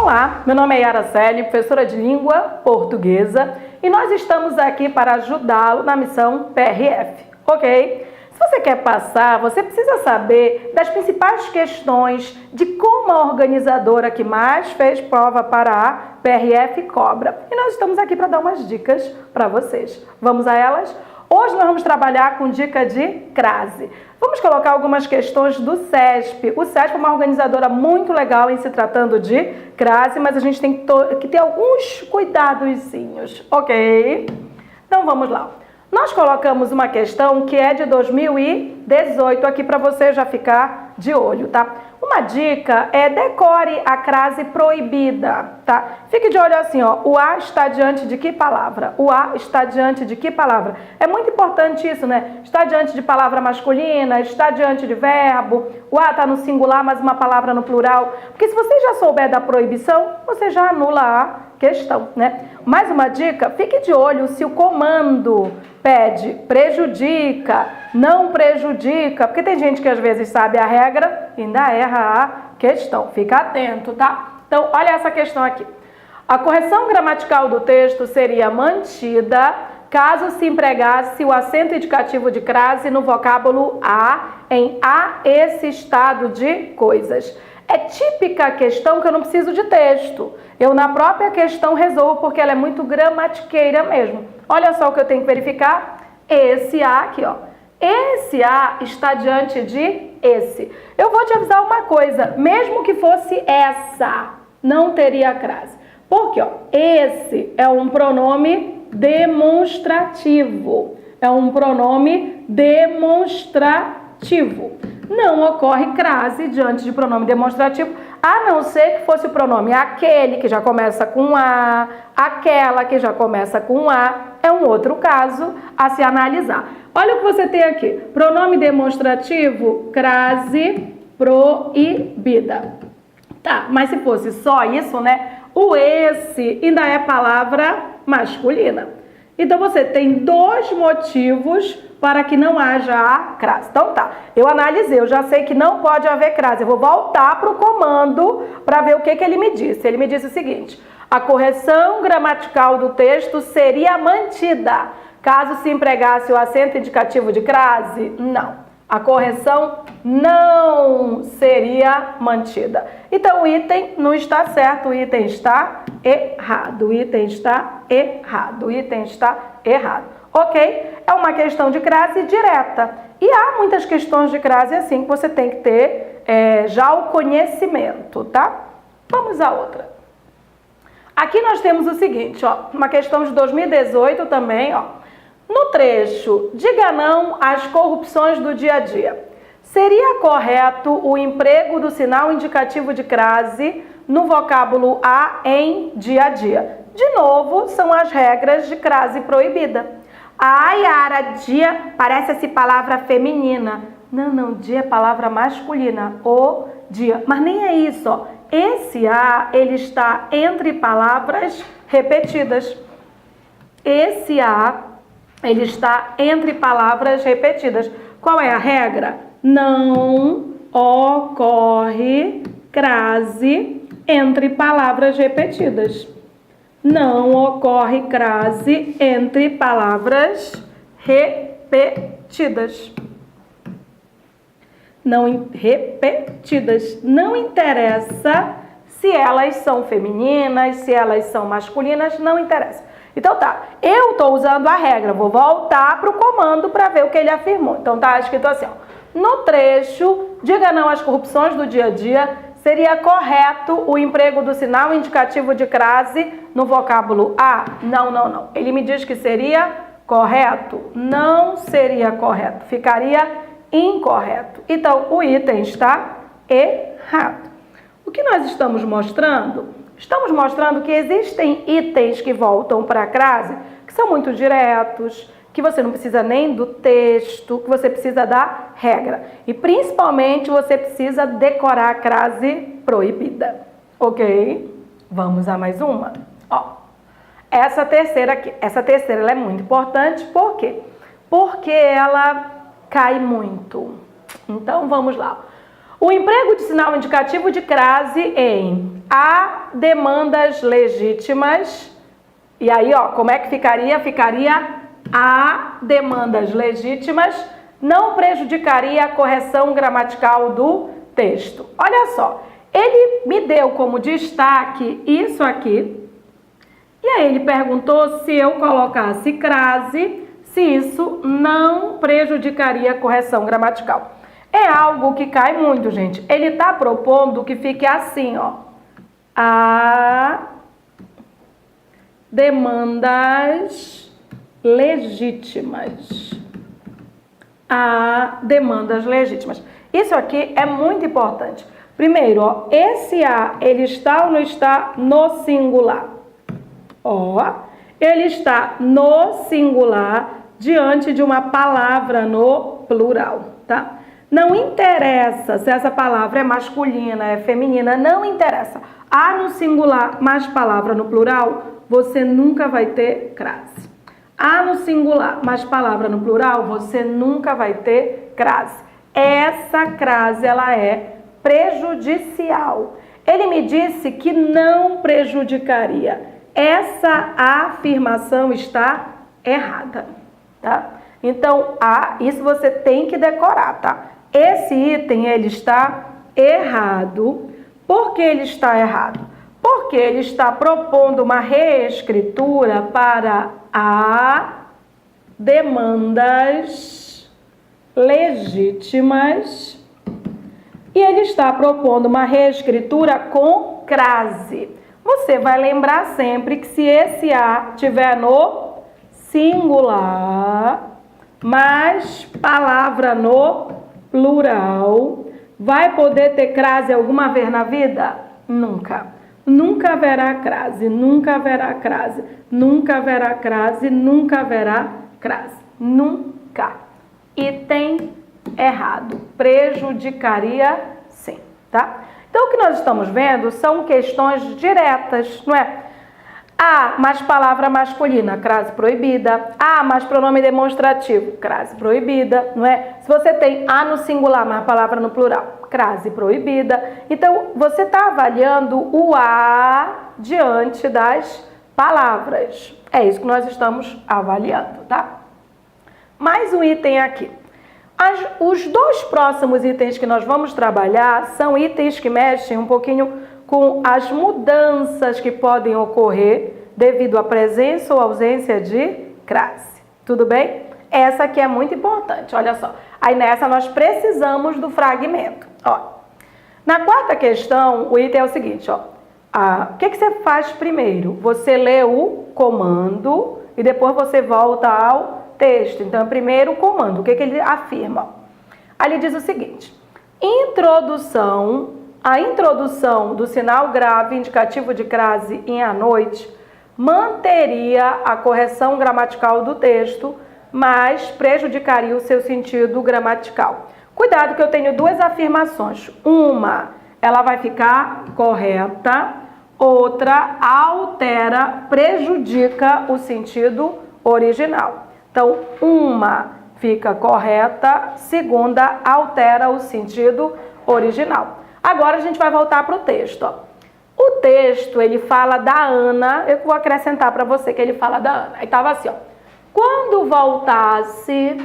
Olá, meu nome é Yara Celi, professora de língua portuguesa, e nós estamos aqui para ajudá-lo na missão PRF, ok? Se você quer passar, você precisa saber das principais questões de como a organizadora que mais fez prova para a PRF cobra. E nós estamos aqui para dar umas dicas para vocês. Vamos a elas? Hoje nós vamos trabalhar com dica de crase. Vamos colocar algumas questões do SESP. O SESP é uma organizadora muito legal em se tratando de crase, mas a gente tem que ter alguns cuidadozinhos, ok? Então vamos lá. Nós colocamos uma questão que é de 2018 aqui para você já ficar de olho, tá? Uma dica é decore a crase proibida, tá? Fique de olho assim, ó, o A está diante de que palavra? O A está diante de que palavra? É muito importante isso, né? Está diante de palavra masculina, está diante de verbo, o A está no singular, mas uma palavra no plural. Porque se você já souber da proibição, você já anula a questão, né? Mais uma dica, fique de olho se o comando pede prejudica, não prejudica, porque tem gente que às vezes sabe a regra e ainda erra a questão. Fica atento, tá? Então, olha essa questão aqui. A correção gramatical do texto seria mantida caso se empregasse o acento indicativo de crase no vocábulo a em a esse estado de coisas. É típica questão que eu não preciso de texto. Eu na própria questão resolvo porque ela é muito gramatiqueira mesmo. Olha só o que eu tenho que verificar. Esse A aqui, ó. Esse A está diante de esse. Eu vou te avisar uma coisa. Mesmo que fosse essa, não teria crase. Porque, ó, esse é um pronome demonstrativo. É um pronome demonstrativo. Não ocorre crase diante de pronome demonstrativo, a não ser que fosse o pronome aquele, que já começa com A, aquela, que já começa com A, é um outro caso a se analisar. Olha o que você tem aqui, pronome demonstrativo, crase proibida. Tá, mas se fosse só isso, né, o esse ainda é palavra masculina. Então você tem dois motivos para que não haja a crase. Então tá, eu analisei, eu já sei que não pode haver crase. Eu vou voltar para o comando para ver o que ele me disse. Ele me disse o seguinte: a correção gramatical do texto seria mantida caso se empregasse o acento indicativo de crase? Não. A correção não seria mantida. Então o item não está certo, o item está errado. O item está errado. O item está errado. Ok? É uma questão de crase direta. E há muitas questões de crase assim que você tem que ter já o conhecimento, tá? Vamos a outra. Aqui nós temos o seguinte, ó, uma questão de 2018 também, ó. No trecho, diga não às corrupções do dia a dia. Seria correto o emprego do sinal indicativo de crase no vocábulo a em dia a dia? De novo, são as regras de crase proibida. A Yara, dia, parece-se palavra feminina. Não, dia é palavra masculina. O dia. Mas nem é isso, ó. Esse a, ele está entre palavras repetidas. Esse a, ele está entre palavras repetidas. Qual é a regra? Não ocorre crase entre palavras repetidas. Não ocorre crase entre palavras repetidas. Não repetidas. Não interessa se elas são femininas, se elas são masculinas, não interessa. Então tá, eu estou usando a regra, vou voltar para o comando para ver o que ele afirmou. Então tá escrito assim, ó, no trecho, diga não às corrupções do dia a dia, seria correto o emprego do sinal indicativo de crase no vocábulo a? Não. Ele me diz que seria correto? Não seria correto, ficaria incorreto. Então o item está errado. O que nós estamos mostrando? Estamos mostrando que existem itens que voltam para a crase, que são muito diretos, que você não precisa nem do texto, que você precisa da regra. E principalmente você precisa decorar a crase proibida. Ok? Vamos a mais uma. Ó, essa terceira aqui. Essa terceira ela é muito importante. Por quê? Porque ela cai muito. Então vamos lá. O emprego de sinal indicativo de crase em há demandas legítimas. E aí, ó, como é que ficaria? Ficaria há demandas legítimas, não prejudicaria a correção gramatical do texto. Olha só, ele me deu como destaque isso aqui, e aí ele perguntou se eu colocasse crase, se isso não prejudicaria a correção gramatical. É algo que cai muito, gente. Ele está propondo que fique assim, ó. Há demandas legítimas. Há demandas legítimas. Isso aqui é muito importante. Primeiro, ó, esse A, ele está ou não está no singular? Ó, ele está no singular diante de uma palavra no plural, tá? Não interessa se essa palavra é masculina, é feminina, não interessa. Há no singular mais palavra no plural, você nunca vai ter crase. Há no singular mais palavra no plural, você nunca vai ter crase. Essa crase, ela é prejudicial. Ele me disse que não prejudicaria. Essa afirmação está errada, tá? Então, isso você tem que decorar, tá? Esse item, ele está errado. Por que ele está errado? Porque ele está propondo uma reescritura para há demandas legítimas e ele está propondo uma reescritura com crase. Você vai lembrar sempre que se esse A tiver no singular, mais palavra no plural, vai poder ter crase alguma vez na vida? Nunca. Nunca haverá crase, nunca haverá crase, nunca haverá crase, nunca haverá crase. Nunca. Item errado. Prejudicaria, sim, tá? Então, o que nós estamos vendo são questões diretas, não é? Há mais palavra masculina, crase proibida. Há mais pronome demonstrativo, crase proibida, não é? Se você tem há no singular, mais palavra no plural, crase proibida. Então, você está avaliando o há diante das palavras. É isso que nós estamos avaliando, tá? Mais um item aqui. Os dois próximos itens que nós vamos trabalhar são itens que mexem um pouquinho com as mudanças que podem ocorrer devido à presença ou ausência de crase. Tudo bem? Essa aqui é muito importante, olha só. Aí nessa nós precisamos do fragmento. Ó, na quarta questão, o item é o seguinte, ó. O que você faz primeiro? Você lê o comando e depois você volta ao texto. Então, primeiro o comando. O que ele afirma? Aí ele diz o seguinte. A introdução do sinal grave indicativo de crase em à noite manteria a correção gramatical do texto, mas prejudicaria o seu sentido gramatical. Cuidado que eu tenho duas afirmações. Uma, ela vai ficar correta, outra altera, prejudica o sentido original. Então, uma fica correta, segunda altera o sentido original. Agora a gente vai voltar para o texto. Ó. O texto, ele fala da Ana, eu vou acrescentar para você que ele fala da Ana. Aí estava assim, ó. Quando voltasse,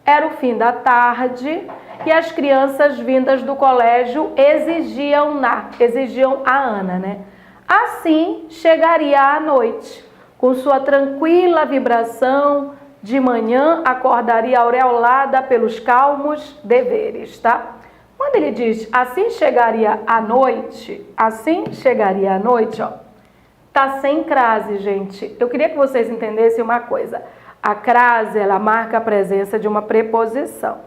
era o fim da tarde e as crianças vindas do colégio exigiam a Ana, né? Assim, chegaria à noite, com sua tranquila vibração, de manhã acordaria aureolada pelos calmos deveres, tá? Quando ele diz assim chegaria à noite, ó, tá sem crase, gente. Eu queria que vocês entendessem uma coisa. A crase, ela marca a presença de uma preposição.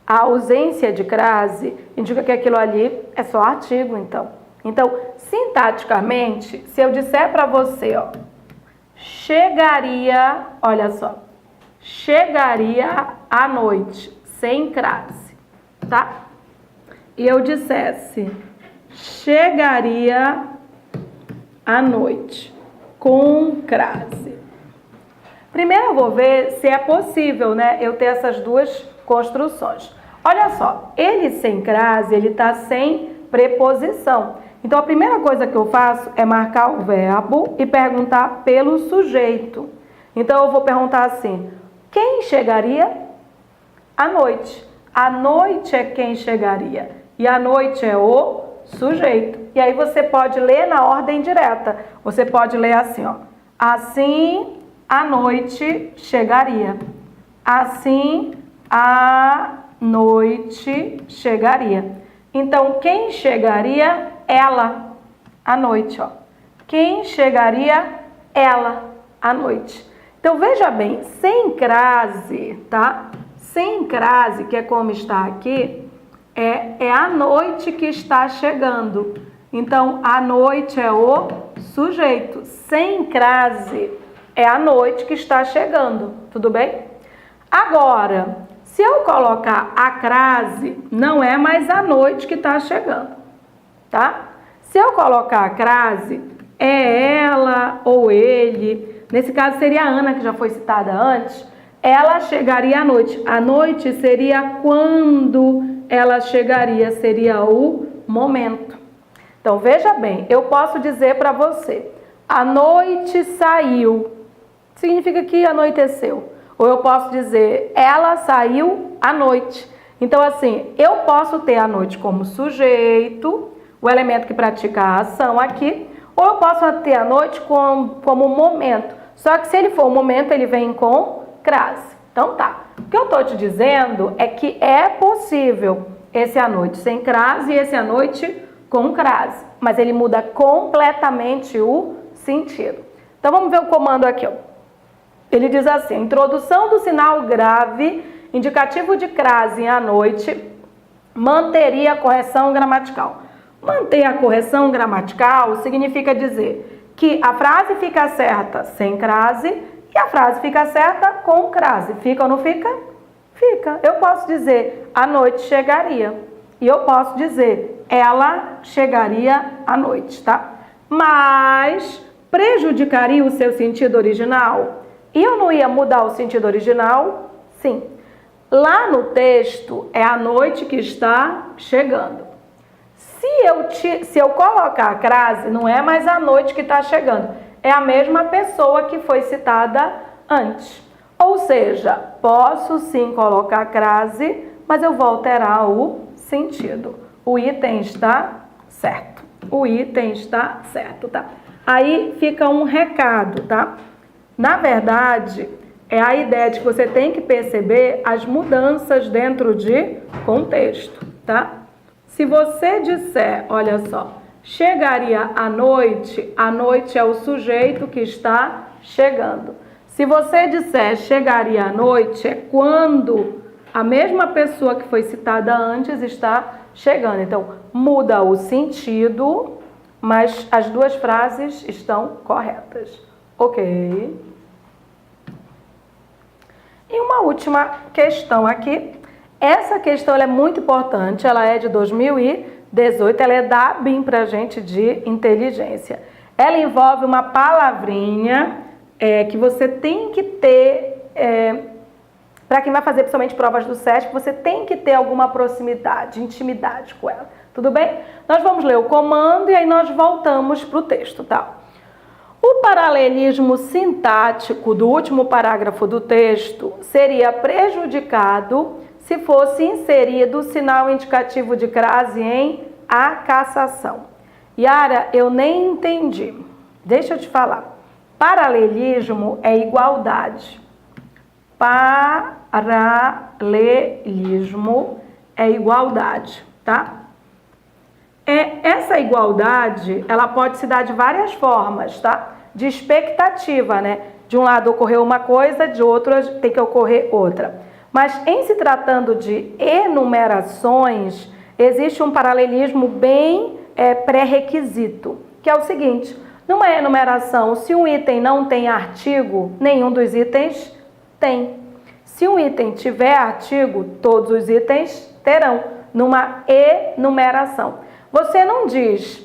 A ausência de crase indica que aquilo ali é só artigo, então. Então, sintaticamente, se eu disser para você, ó, chegaria, olha só, chegaria à noite, sem crase, tá? E eu dissesse, chegaria à noite, com crase. Primeiro eu vou ver se é possível, né, eu ter essas duas construções. Olha só, ele sem crase, ele tá sem preposição. Então, a primeira coisa que eu faço é marcar o verbo e perguntar pelo sujeito. Então, eu vou perguntar assim, quem chegaria? À noite. À noite é quem chegaria. E à noite é o sujeito. E aí você pode ler na ordem direta. Você pode ler assim, ó. Assim, à noite chegaria. Assim, à noite chegaria. Então, quem chegaria? Ela, à noite, ó. Quem chegaria? Ela, à noite. Então, veja bem, sem crase, tá? Sem crase, que é como está aqui, é a noite que está chegando. Então, a noite é o sujeito. Sem crase, é a noite que está chegando. Tudo bem? Agora, se eu colocar a crase, não é mais a noite que está chegando, tá? Se eu colocar a crase, é ela ou ele. Nesse caso, seria a Ana, que já foi citada antes. Ela chegaria à noite. A noite seria quando ela chegaria, seria o momento. Então, veja bem, eu posso dizer para você, a noite saiu, significa que anoiteceu. Ou eu posso dizer, ela saiu à noite. Então, assim, eu posso ter a noite como sujeito, o elemento que pratica a ação aqui, ou eu posso ter a noite como momento. Só que se ele for um momento, ele vem com crase. Então, tá. O que eu estou te dizendo é que é possível esse à noite sem crase e esse à noite com crase. Mas ele muda completamente o sentido. Então, vamos ver o comando aqui, ó. Ele diz assim, introdução do sinal grave, indicativo de crase à noite, manteria a correção gramatical. Manter a correção gramatical significa dizer que a frase fica certa sem crase e a frase fica certa com crase. Fica ou não fica? Fica. Eu posso dizer, a noite chegaria. E eu posso dizer, ela chegaria à noite, tá? Mas prejudicaria o seu sentido original? E eu não ia mudar o sentido original? Sim. Lá no texto, é a noite que está chegando. Se eu colocar a crase, não é mais a noite que está chegando. É a mesma pessoa que foi citada antes. Ou seja, posso sim colocar a crase, mas eu vou alterar o sentido. O item está certo. O item está certo, tá? Aí fica um recado, tá? Na verdade, é a ideia de que você tem que perceber as mudanças dentro de contexto, tá? Se você disser, olha só, chegaria à noite é o sujeito que está chegando. Se você disser chegaria à noite, é quando a mesma pessoa que foi citada antes está chegando. Então, muda o sentido, mas as duas frases estão corretas. Ok. E uma última questão aqui. Essa questão ela é muito importante, ela é de 2018, ela é da ABIN para a gente de inteligência. Ela envolve uma palavrinha que você tem que ter, para quem vai fazer principalmente provas do SESC, você tem que ter alguma proximidade, intimidade com ela. Tudo bem? Nós vamos ler o comando e aí nós voltamos para o texto, tá? O paralelismo sintático do último parágrafo do texto seria prejudicado se fosse inserido o sinal indicativo de crase em a cassação. Yara, eu nem entendi. Deixa eu te falar. Paralelismo é igualdade. Paralelismo é igualdade, tá? Essa igualdade, ela pode se dar de várias formas, tá? De expectativa, né? De um lado ocorreu uma coisa, de outro tem que ocorrer outra. Mas em se tratando de enumerações, existe um paralelismo bem pré-requisito, que é o seguinte, numa enumeração, se um item não tem artigo, nenhum dos itens tem. Se um item tiver artigo, todos os itens terão, numa enumeração. Você não diz,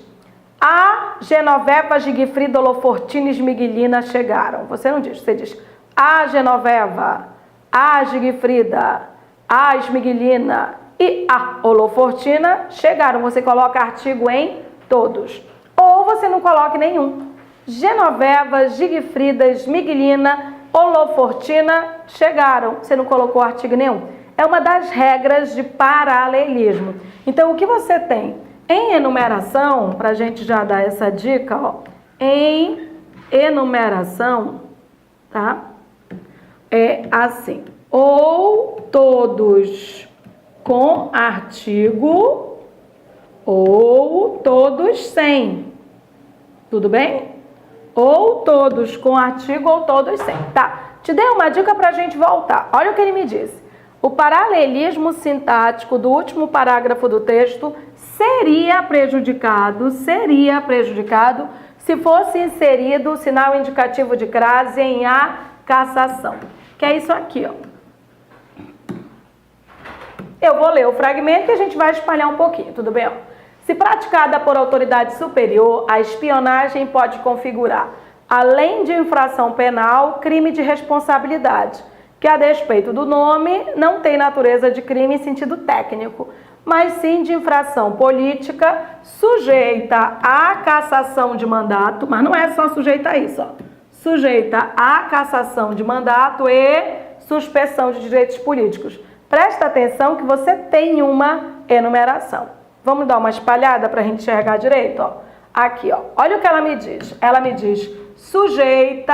a Genoveva, Gigfrida, Holofortine e Esmiguelina chegaram. Você não diz, você diz, a Genoveva, a Gigfrida, a Esmiguelina e a Holofortina chegaram. Você coloca artigo em todos. Ou você não coloque nenhum. Genoveva, Gigfrida, Miguelina, Holofortina chegaram. Você não colocou artigo nenhum. É uma das regras de paralelismo. Então, o que você tem? Em enumeração, para a gente já dar essa dica, ó, em enumeração, tá? É assim, ou todos com artigo, ou todos sem. Tudo bem? Ou todos com artigo, ou todos sem. Tá, te dei uma dica para a gente voltar. Olha o que ele me disse. O paralelismo sintático do último parágrafo do texto seria prejudicado se fosse inserido o sinal indicativo de crase em a cassação. Que é isso aqui, ó. Eu vou ler o fragmento e a gente vai espalhar um pouquinho, tudo bem? Ó? Se praticada por autoridade superior, a espionagem pode configurar, além de infração penal, crime de responsabilidade, que, a despeito do nome, não tem natureza de crime em sentido técnico, mas sim de infração política, sujeita à cassação de mandato, mas não é só sujeita a isso, ó. Sujeita à cassação de mandato e suspensão de direitos políticos. Presta atenção que você tem uma enumeração. Vamos dar uma espalhada para a gente enxergar direito, ó. Aqui, ó. Olha o que ela me diz. Ela me diz sujeita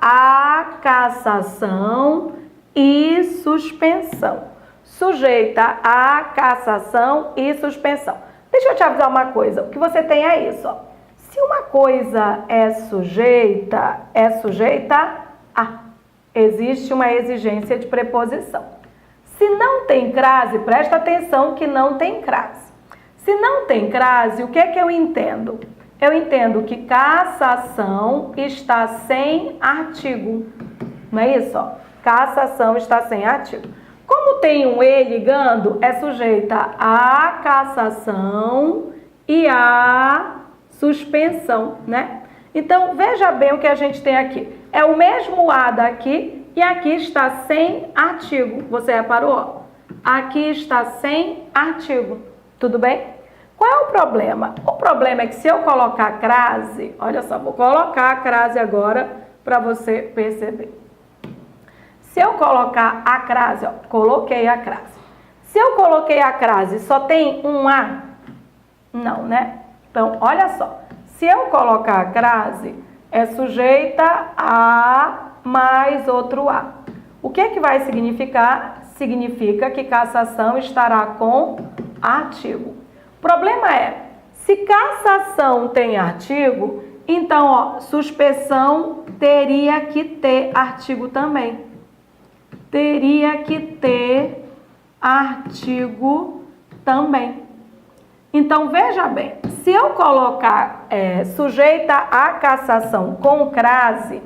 à cassação e suspensão. Sujeita à cassação e suspensão. Deixa eu te avisar uma coisa. O que você tem é isso, ó. Se uma coisa é sujeita a. Existe uma exigência de preposição. Se não tem crase, presta atenção que não tem crase. Se não tem crase, o que é que eu entendo? Eu entendo que cassação está sem artigo. Não é isso? Ó? Cassação está sem artigo. Como tem um e ligando, é sujeita à cassação e à suspensão, né? Então, veja bem o que a gente tem aqui. É o mesmo a daqui e aqui está sem artigo. Você reparou? Aqui está sem artigo. Tudo bem? Qual é o problema? O problema é que se eu colocar crase, olha só, vou colocar a crase agora para você perceber. Se eu colocar a crase, ó, coloquei a crase. Se eu coloquei a crase, só tem um A? Não, né? Então, olha só. Se eu colocar a crase, é sujeita a mais outro A. O que é que vai significar? Significa que cassação estará com artigo. O problema é, se cassação tem artigo, então, ó, suspensão teria que ter artigo também. Teria que ter artigo também. Então, veja bem, se eu colocar sujeita à cassação com crase,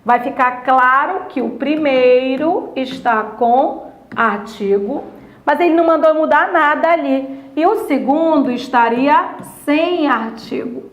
vai ficar claro que o primeiro está com artigo, mas ele não mandou mudar nada ali. E o segundo estaria sem artigo.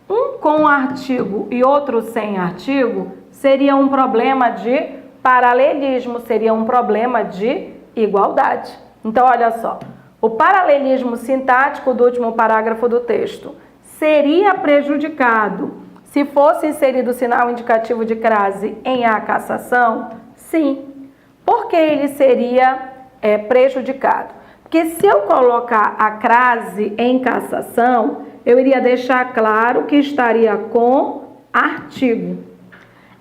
Um com artigo e outro sem artigo seria um problema de paralelismo, seria um problema de igualdade. Então, olha só. O paralelismo sintático do último parágrafo do texto seria prejudicado se fosse inserido o sinal indicativo de crase em a cassação? Sim. Por que ele seria prejudicado? Porque se eu colocar a crase em cassação, eu iria deixar claro que estaria com artigo.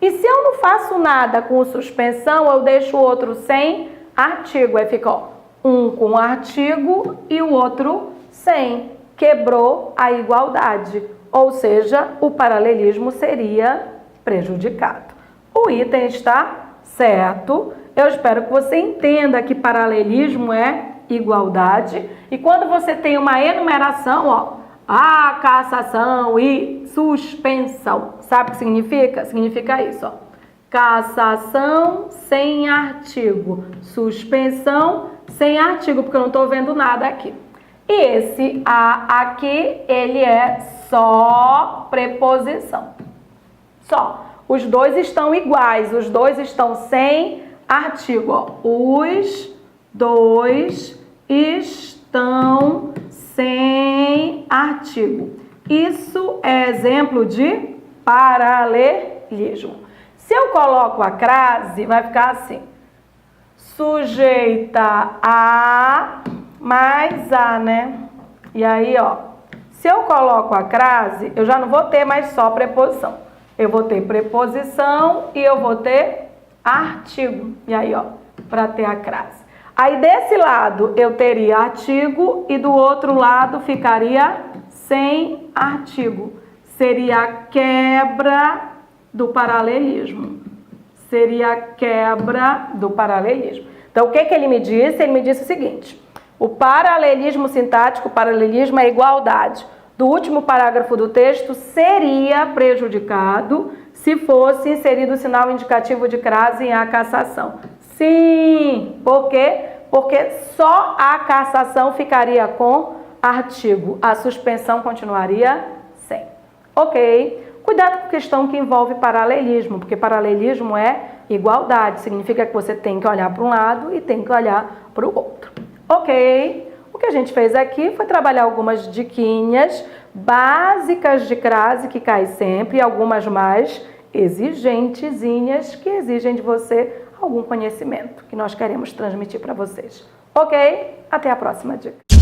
E se eu não faço nada com suspensão, eu deixo o outro sem artigo. Aí fica, ó, um com artigo e o outro sem. Quebrou a igualdade. Ou seja, o paralelismo seria prejudicado. O item está certo. Eu espero que você entenda que paralelismo é igualdade. E quando você tem uma enumeração, ó, a cassação e suspensão. Sabe o que significa? Significa isso, ó. Cassação sem artigo. Suspensão sem artigo, porque eu não estou vendo nada aqui. E esse a aqui, ele é só preposição. Só. Os dois estão iguais, os dois estão sem artigo. Ó. Os dois estão estão sem artigo. Isso é exemplo de paralelismo. Se eu coloco a crase, vai ficar assim. Sujeita a mais a, né? E aí, ó, se eu coloco a crase, eu já não vou ter mais só preposição. Eu vou ter preposição e eu vou ter artigo. E aí, ó, para ter a crase. Aí, desse lado, eu teria artigo e do outro lado ficaria sem artigo. Seria a quebra do paralelismo. Seria a quebra do paralelismo. Então, o que ele me disse? Ele me disse o seguinte: o paralelismo sintático, o paralelismo é igualdade do último parágrafo do texto seria prejudicado se fosse inserido o sinal indicativo de crase em a cassação. Sim, por quê? Porque só a cassação ficaria com artigo, a suspensão continuaria sem. Ok? Cuidado com a questão que envolve paralelismo, porque paralelismo é igualdade, significa que você tem que olhar para um lado e tem que olhar para o outro. Ok? O que a gente fez aqui foi trabalhar algumas diquinhas básicas de crase que cai sempre e algumas mais exigentezinhas que exigem de você algum conhecimento que nós queremos transmitir para vocês. Ok? Até a próxima dica.